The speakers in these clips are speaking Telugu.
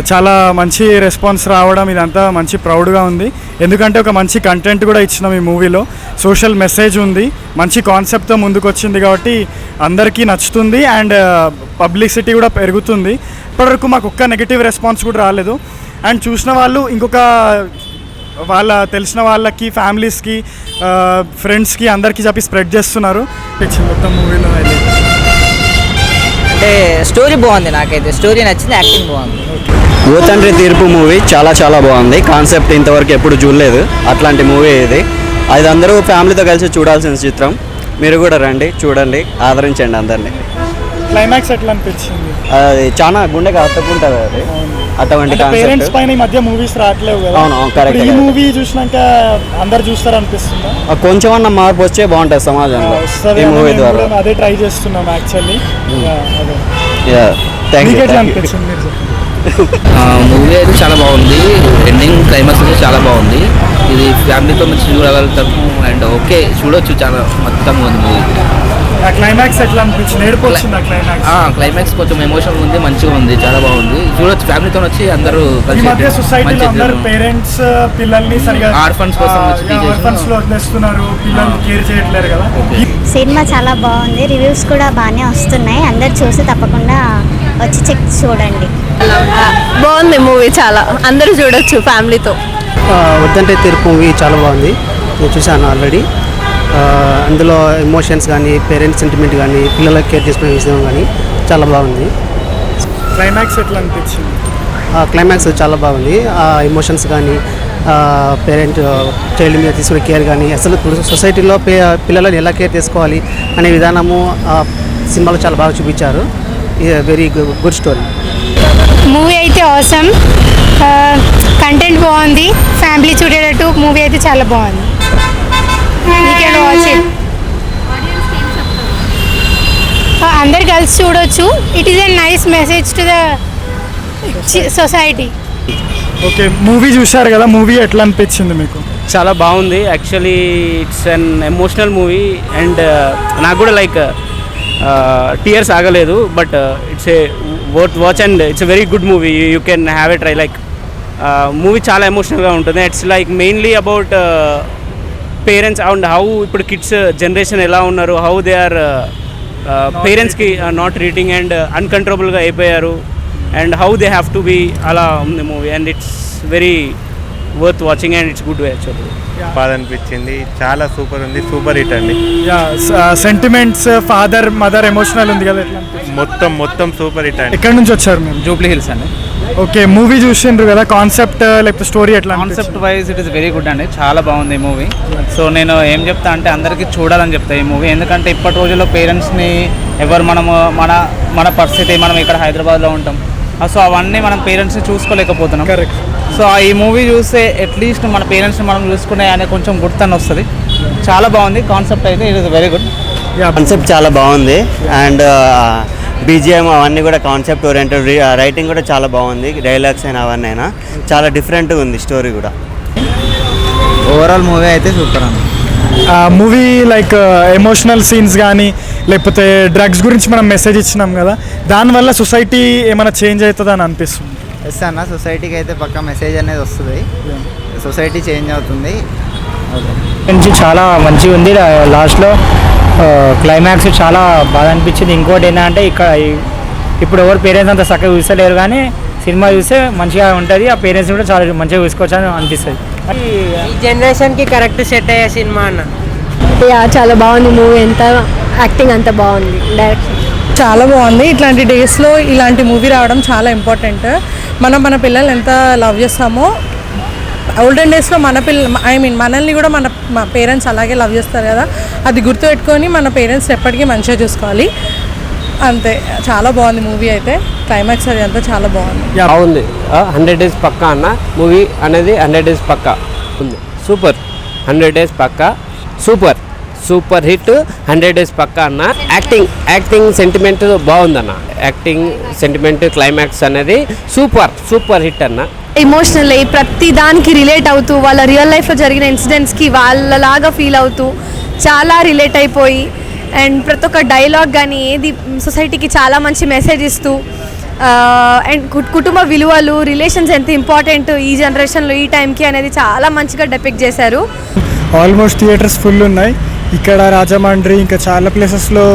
చాలా మంచి రెస్పాన్స్ రావడం ఇదంతా మంచి ప్రౌడ్గా ఉంది. ఎందుకంటే ఒక మంచి కంటెంట్ కూడా ఇచ్చినాం ఈ మూవీలో, సోషల్ మెసేజ్ ఉంది, మంచి కాన్సెప్ట్తో ముందుకు వచ్చింది కాబట్టి అందరికీ నచ్చుతుంది అండ్ పబ్లిసిటీ కూడా పెరుగుతుంది. ఇప్పటివరకు మాకు ఒక్క నెగిటివ్ రెస్పాన్స్ కూడా రాలేదు. అండ్ చూసిన వాళ్ళు ఇంకొక వాళ్ళ తెలిసిన వాళ్ళకి, ఫ్యామిలీస్కి, ఫ్రెండ్స్కి అందరికీ చెప్పి స్ప్రెడ్ చేస్తున్నారు. మొత్తం మూవీలో అంటే స్టోరీ బాగుంది, నాకైతే స్టోరీ నచ్చింది, యాక్టింగ్ బాగుంది. ఓ తండ్రి తీర్పు మూవీ చాలా బాగుంది. కాన్సెప్ట్ ఇంతవరకు ఎప్పుడు చూడలేదు అట్లాంటి మూవీ ఇది. అది అందరూ ఫ్యామిలీతో కలిసి చూడాల్సిన చిత్రం. మీరు కూడా రండి, చూడండి, ఆదరించండి అందరినీ. క్లైమాక్స్ ఎట్లా అనిపించింది? అది చాలా గుండెకి హత్తుకుంటుంది అది, అటువంటి పేరెంట్స్ పైన ఈ మధ్య మూవీస్ రావట్లేవు కదా. అవును, కరెక్ట్. ఈ మూవీ చూసినాక అందరు చూస్తారు అనిపిస్తుందా? కొంచెం అన్న మార్పు వచ్చే బాగుంటుంది సమాజంలో ఈ మూవీ ద్వారా. అదే ట్రై చేస్తున్నాం యాక్చువల్లీ. మూవీ అయితే చాలా బాగుంది, ఎండింగ్ క్లైమాక్స్ అయితే చాలా బాగుంది. ఇది ఫ్యామిలీతో మంచి చూడగలుగుతాము అండ్ ఓకే చూడొచ్చు, చాలా మొత్తం ఉంది మూవీ. క్లైమాక్స్ ఎట్లా అనిపించింది? క్లైమాక్స్ కొంచెం ఎమోషన్ ఉంది, మంచిగా ఉంది, చాలా బాగుంది, చూడొచ్చు ఫ్యామిలీతో వచ్చి అందరూ కలిసి. సొసైటీలో అందరూ పేరెంట్స్ పిల్లల్ని సరిగా ఆర్ఫన్స్ కోసం ఆర్ఫన్స్ లో వదిలేస్తున్నారు, పిల్లల్ని కేర్ చేయట్లేరు కదా. సినిమా చాలా బాగుంది, రివ్యూస్ కూడా బాగానే వస్తున్నాయి. అందరు చూసి తప్పకుండా వచ్చి చెక్ చూడండి. బాగుంది మూవీ, చాలా అందరూ చూడొచ్చు ఫ్యామిలీతో. వద్దంటే తీర్పు మూవీ చాలా బాగుంది, నేను చూశాను ఆల్రెడీ. అందులో ఎమోషన్స్ కానీ, పేరెంట్స్ సెంటిమెంట్ కానీ, పిల్లలకి కేర్ చేసుకునే విషయం కానీ చాలా బాగుంది. క్లైమాక్స్ ఎట్లా అనిపించింది? క్లైమాక్స్ చాలా బాగుంది. ఆ ఎమోషన్స్ కానీ, పేరెంట్ చైల్డ్ మీద తీసుకునే కేర్ కానీ, అసలు సొసైటీలో పిల్లలను ఎలా కేర్ చేసుకోవాలి అనే విధానము సినిమాలో చాలా బాగా చూపించారు. Very good story. మూవీ అయితే అవసరం, కంటెంట్ బాగుంది, ఫ్యామిలీ చూడేటట్టు మూవీ అయితే చాలా బాగుంది. అందరు కలిసి చూడొచ్చు. It is a nice message to the society. Okay, movie చూశారు కదా, మూవీ ఎట్లా అనిపించింది మీకు? చాలా బాగుంది. Actually it's an emotional movie and నాకు కూడా లైక్ టీయర్స్ ఆగలేదు. But it's a worth watch and it's a very good movie. You can have a try. Like movie చాలా ఎమోషనల్గా ఉంటుంది. It's like mainly about parents and how ఇప్పుడు కిడ్స్ జనరేషన్ ఎలా ఉన్నారు, హౌ దే ఆర్ పేరెంట్స్కి నాట్ రీడింగ్ అండ్ అన్కంట్రోలబుల్గా అయిపోయారు and how they have to be, అలా ఉంది movie. And it's very worth watching and it's good way. Actually బాగా అనిపించింది, చాలా సూపర్ ఉంది, సూపర్ హిట్ అండి. సెంటిమెంట్స్, ఫాదర్ మదర్ ఎమోషనల్ ఉంది కదా, మొత్తం సూపర్ హిట్ అండి. ఎక్కడి నుంచి వచ్చారు మీరు? జూబ్లీ హిల్స్ అండి. ఓకే, మూవీ చూసిండ్రు కదా, కాన్సెప్ట్ లేకపోతే స్టోరీ ఎట్లా? Concept wise it is very good అండి, చాలా బాగుంది ఈ మూవీ. సో నేను ఏం చెప్తా అంటే అందరికీ చూడాలని చెప్తా ఈ మూవీ. ఎందుకంటే ఇప్పటి రోజుల్లో పేరెంట్స్ని ఎవరు మనము మన పరిస్థితి, మనం ఇక్కడ హైదరాబాద్లో ఉంటాం, సో అవన్నీ మనం పేరెంట్స్ని చూసుకోలేకపోతున్నాం. కరెక్ట్. సో ఈ మూవీ చూస్తే అట్లీస్ట్ మన పేరెంట్స్ని మనం చూసుకునే అనే కొంచెం గుర్తని వస్తుంది. చాలా బాగుంది కాన్సెప్ట్ అయితే, it is very good. Concept చాలా బాగుంది అండ్ బీజిఎం అవన్నీ కూడా కాన్సెప్ట్ ఓరియంటెడ్, రైటింగ్ కూడా చాలా బాగుంది, డైలాగ్స్ అయినా అవన్నీ అయినా చాలా డిఫరెంట్గా ఉంది స్టోరీ కూడా. ఓవరాల్ మూవీ అయితే సూపర్ అండి. మూవీ లైక్ ఎమోషనల్ సీన్స్ కానీ లేకపోతే డ్రగ్స్ గురించి మనం మెసేజ్ ఇచ్చినాం కదా, దానివల్ల సొసైటీ ఏమైనా చేంజ్ అవుతుంది అని అనిపిస్తుంది? ఎస్ అన్న, సొసైటీకి అయితే పక్కా మెసేజ్ అనేది వస్తుంది, సొసైటీ చేంజ్ అవుతుంది. నుంచి చాలా మంచిగా ఉంది. లాస్ట్లో క్లైమాక్స్ చాలా బాగా అనిపించింది. ఇంకోటి ఏంటంటే ఇప్పుడు ఎవరు పేరెంట్స్ అంత చక్కగా చూస్తలేరు, కానీ సినిమా చూస్తే మంచిగా ఉంటుంది, ఆ పేరెంట్స్ కూడా చాలా మంచిగా చూసుకోవచ్చు అని అనిపిస్తుంది. ఈ జనరేషన్కి కరెక్ట్ సెట్ అయ్యే సినిమా అన్న. చాలా బాగుంది మూవీ, ఎంత యాక్టింగ్ అంత బాగుంది, డైరెక్షన్ చాలా బాగుంది. ఇట్లాంటి డేస్లో ఇలాంటి మూవీ రావడం చాలా ఇంపార్టెంట్. మన పిల్లలు ఎంత లవ్ చేస్తామో, ఓల్డెన్ డేస్లో మనల్ని కూడా మన పేరెంట్స్ అలాగే లవ్ చేస్తారు కదా, అది గుర్తుపెట్టుకొని మన పేరెంట్స్ ఎప్పటికీ మంచిగా చూసుకోవాలి. అంతే, చాలా బాగుంది మూవీ అయితే, క్లైమాక్స్ అది అంతా చాలా బాగుంది. బాగుంది. 100 days పక్కా అన్న మూవీ అనేది, 100 days పక్కా ఉంది. సూపర్, 100 days పక్కా సూపర్ హిట్, 100 days పక్కా అన్న. యాక్టింగ్ సెంటిమెంట్ బాగుందన్న, యాక్టింగ్ సెంటిమెంట్ క్లైమాక్స్ అనేది సూపర్ హిట్ అన్న. ఎమోషనల్ అయ్యి ప్రతి దానికి రిలేట్ అవుతూ, వాళ్ళ రియల్ లైఫ్లో జరిగిన ఇన్సిడెంట్స్కి వాళ్ళలాగా ఫీల్ అవుతూ చాలా రిలేట్ అయిపోయి, అండ్ ప్రతి ఒక్క డైలాగ్ కానీ ఏది సొసైటీకి చాలా మంచి మెసేజ్ ఇస్తూ అండ్ కుటుంబ విలువలు రిలేషన్స్ ఎంత ఇంపార్టెంట్ ఈ జనరేషన్లో ఈ టైంకి అనేది చాలా మంచిగా డెపిక్ట్ చేశారు. ఆల్మోస్ట్ థియేటర్స్ ఫుల్ ఉన్నాయి. ఇక్కడ రాజమండ్రి ఇంకా చాలా ప్లేసెస్లో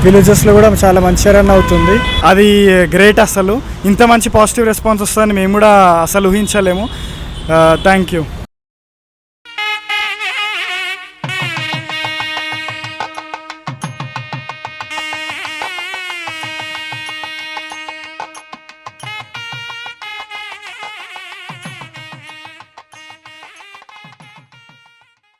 విలేజెస్లో కూడా చాలా మంచిగా రన్ అవుతుంది. అది గ్రేట్. అసలు ఇంత మంచి పాజిటివ్ రెస్పాన్స్ వస్తుందని మేము కూడా అసలు ఊహించలేము. Thank you.